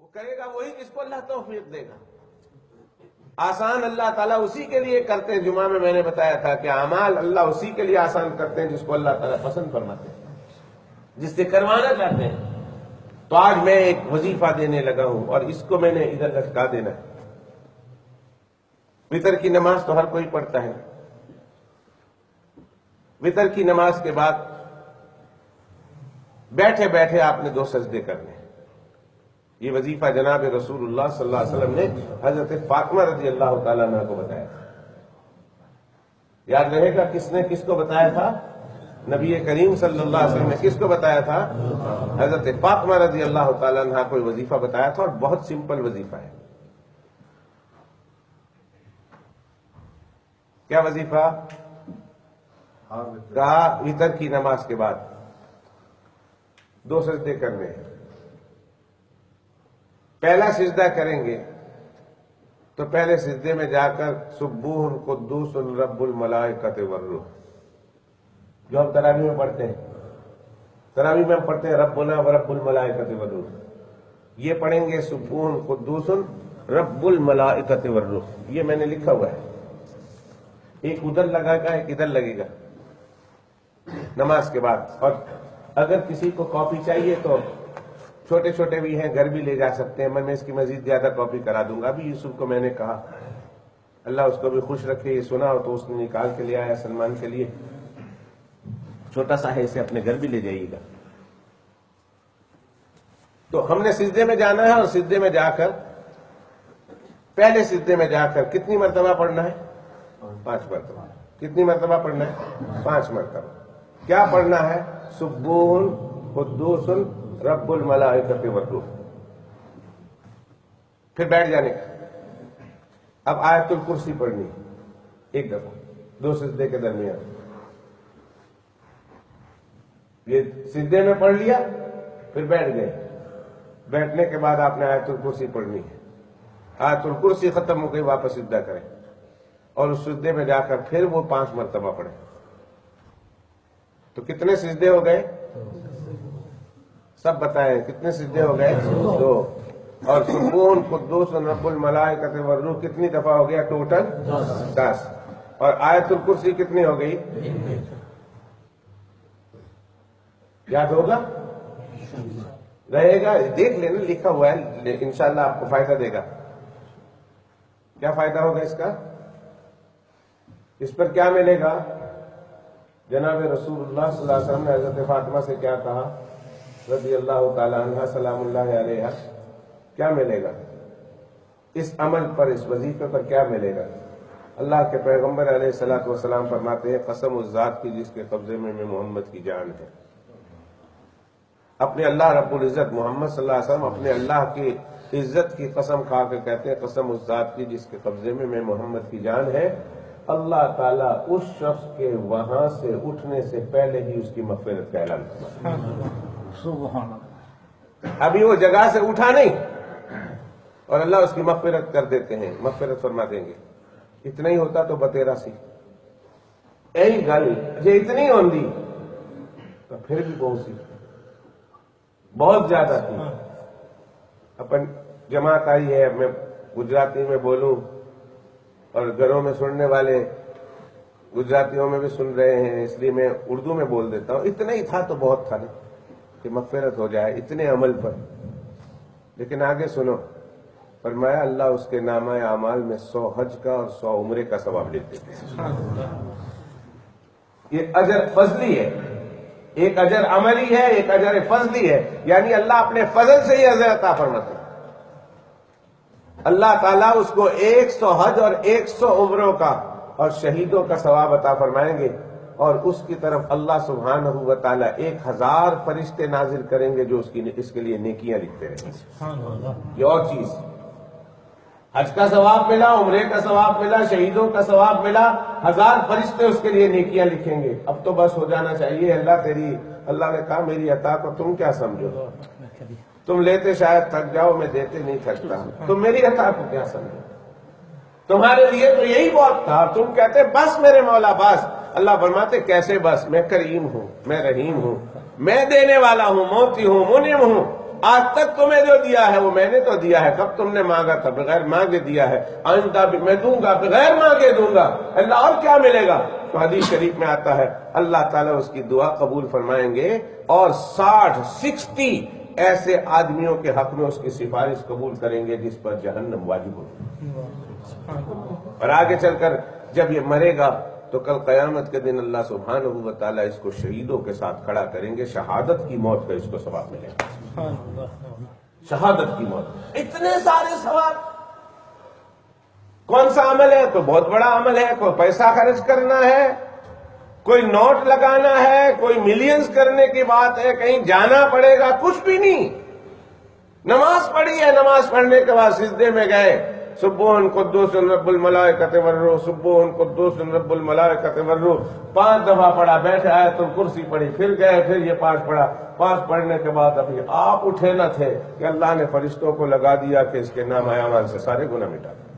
وہ کرے گا وہی جس کو اللہ توفیق دے گا۔ آسان اللہ تعالیٰ اسی کے لیے کرتے ہیں، جمعہ میں نے بتایا تھا کہ اعمال اللہ اسی کے لیے آسان کرتے ہیں جس کو اللہ تعالیٰ پسند فرماتے ہیں، جس سے کروانا چاہتے ہیں۔ تو آج میں ایک وظیفہ دینے لگا ہوں اور اس کو میں نے ادھر لٹکا دینا ہے۔ وتر کی نماز تو ہر کوئی پڑھتا ہے۔ وتر کی نماز کے بعد بیٹھے بیٹھے آپ نے 2 سجدے کرنے۔ یہ وظیفہ جناب رسول اللہ صلی اللہ علیہ وسلم نے حضرت فاطمہ رضی اللہ تعالیٰ عنہ کو بتایا تھا۔ یاد رہے گا کس نے کس کو بتایا تھا؟ نبی کریم صلی اللہ علیہ وسلم نے کس کو بتایا تھا؟ حضرت فاطمہ رضی اللہ تعالیٰ عنہ کو وظیفہ بتایا تھا، اور بہت سمپل وظیفہ ہے۔ کیا وظیفہ کہا؟ وتر کی نماز کے بعد 2 سجدے کرنے ہیں۔ پہلا سجدہ کریں گے تو پہلے سجدے میں جا کر سبوح قدوس رب الملائکۃ والروح، جو ہم تراویح میں پڑھتے ہیں، تراویح میں ہم پڑھتے ہیں ربنا ورب الملائکۃ والروح، یہ پڑھیں گے سبوح قدوس رب الملائکۃ والروح۔ یہ میں نے لکھا ہوا ہے، ایک ادھر لگا گا ایک ادھر لگے گا نماز کے بعد۔ اور اگر کسی کو کاپی چاہیے تو چھوٹے چھوٹے بھی ہیں، گھر بھی لے جا سکتے ہیں، میں اس کی مزید زیادہ کاپی کرا دوں گا۔ ابھی یوسف کو میں نے کہا، اللہ اس کو بھی خوش رکھے، یہ سنا ہو تو اس نے نکال کے لے آیا سلمان کے لیے، چھوٹا سا ہے، اسے اپنے گھر بھی لے جائیے گا۔ تو ہم نے سجدے میں جانا ہے، اور سجدے میں جا کر پہلے سجدے میں جا کر کتنی مرتبہ پڑھنا ہے؟ 5 مرتبہ۔ کتنی مرتبہ پڑھنا ہے؟ 5 مرتبہ۔ کیا پڑھنا ہے؟ سبوح قدوس رب الملائکۃ والروح۔ پھر بیٹھ جانے کا۔ اب آیت الکرسی پڑھنی ایک دفعہ 2 سجدے کے درمیان۔ یہ سجدے میں پڑھ لیا، پھر بیٹھ گئے، بیٹھنے کے بعد آپ نے آیت الکرسی پڑھنی ہے۔ آیت الکرسی ختم ہو گئی، واپس سجدہ کریں، اور اس سجدے میں جا کر پھر وہ 5 مرتبہ پڑھیں۔ تو کتنے سجدے ہو گئے؟ سب بتائیں کتنے سجدے ہو گئے؟ 2۔ اور سبوح قدوس رب الملائکۃ والروح کتنی دفعہ ہو گیا ٹوٹل؟ 10۔ اور آیت الکرسی کتنی ہو گئی؟ یاد ہوگا؟ رہے گا؟ دیکھ لینا، لکھا ہوا ہے، انشاءاللہ آپ کو فائدہ دے گا۔ کیا فائدہ ہوگا اس کا؟ اس پر کیا ملے گا؟ جناب رسول اللہ صلی اللہ علیہ وسلم نے حضرت فاطمہ سے کیا کہا رضی اللہ تعالی عنہ سلام اللہ علیہ؟ کیا ملے گا اس عمل پر، اس وظیفے پر کیا ملے گا؟ اللہ کے پیغمبر علیہ الصلوۃ والسلام فرماتے ہیں، قسم اس ذات کی جس کے قبضے میں محمد کی جان ہے۔ اپنے اللہ رب العزت محمد صلی اللہ علیہ وسلم اپنے اللہ کی عزت کی قسم کھا کے کہتے ہیں، قسم اس ذات کی جس کے قبضے میں محمد کی جان ہے، اللہ تعالیٰ اس شخص کے وہاں سے اٹھنے سے پہلے ہی اس کی مغفرت کا اعلان کرتا ہے۔ سبحان اللہ۔ ابھی وہ جگہ سے اٹھا نہیں، اور اللہ اس کی مغفرت کر دیتے ہیں، مغفرت فرما دیں گے۔ اتنا ہی ہوتا تو بتیرا سی یہی گل جی اتنی ہوندی تو پھر بھی بہت زیادہ تھی۔ اپن جماعت آئی ہے، میں گجراتی میں بولوں اور گھروں میں سننے والے گجراتیوں میں بھی سن رہے ہیں، اس لیے میں اردو میں بول دیتا ہوں۔ اتنا ہی تھا تو بہت تھا نا کہ مغفرت ہو جائے اتنے عمل پر۔ لیکن آگے سنو، فرمایا اللہ اس کے نامہ اعمال میں 100 حج کا اور 100 عمرے کا ثواب لکھ دیتے ہیں۔ یہ اجر فضلی ہے، ایک اجر عملی ہے، ایک اجر فضلی ہے، یعنی اللہ اپنے فضل سے ہی اجر عطا فرماتے ہیں۔ اللہ تعالیٰ اس کو 100 حج اور 100 عمروں کا اور شہیدوں کا ثواب عطا فرمائیں گے، اور اس کی طرف اللہ سبحانہ و تعالیٰ 1000 فرشتے نازل کریں گے جو اس کے لیے نیکیاں لکھتے رہیں گے۔ یہ اور چیز، حج کا ثواب ملا، عمرے کا ثواب ملا، شہیدوں کا ثواب ملا، 1000 فرشتے اس کے لیے نیکیاں لکھیں گے۔ اب تو بس ہو جانا چاہیے، اللہ نے کہا میری عطا کو تم کیا سمجھو، تم لیتے شاید تھک جاؤ، میں دیتے نہیں تھکتا، تم میری عطا کو کیا سمجھو، تمہارے لیے تو یہی بہت تھا، تم کہتے بس میرے مولا بس۔ اللہ فرماتے کیسے بس، میں کریم ہوں، میں رحیم ہوں، میں دینے والا ہوں، موتی ہوں، منعم ہوں، آج تک تمہیں جو دیا ہے وہ میں نے تو دیا ہے، کب تم نے مانگا تھا بغیر مانگے دیا ہے، آئندہ بھی میں دوں گا بغیر مانگے دوں گا، اللہ اور کیا ملے گا؟ تو حدیث شریف میں آتا ہے اللہ تعالیٰ اس کی دعا قبول فرمائیں گے اور 60 ایسے آدمیوں کے حق میں اس کی سفارش قبول کریں گے جس پر جہنم واجب ہوگی۔ اور آگے چل کر جب یہ مرے گا تو کل قیامت کے دن اللہ سبحانہ و تعالیٰ اس کو شہیدوں کے ساتھ کھڑا کریں گے، شہادت کی موت کا اس کو ثواب ملے گا، شہادت کی موت، اتنے سارے ثواب۔ کون سا عمل ہے؟ کوئی بہت بڑا عمل ہے، کوئی پیسہ خرچ کرنا ہے، کوئی نوٹ لگانا ہے، کوئی ملینز کرنے کی بات ہے، کہیں جانا پڑے گا، کچھ بھی نہیں۔ نماز پڑھی ہے، نماز پڑھنے کے بعد سجدے میں گئے، سبحان قدوس رب الملائکۃ والروح، سبحان قدوس رب الملائکۃ والروح، 5 دفعہ پڑھا، بیٹھے آیت الکرسی پڑھی، پھر گئے، پھر یہ 5 پڑھا، 5 پڑھنے کے بعد ابھی آپ اٹھے نہ تھے کہ اللہ نے فرشتوں کو لگا دیا کہ اس کے نام اعمال سے سارے گناہ مٹا دیں۔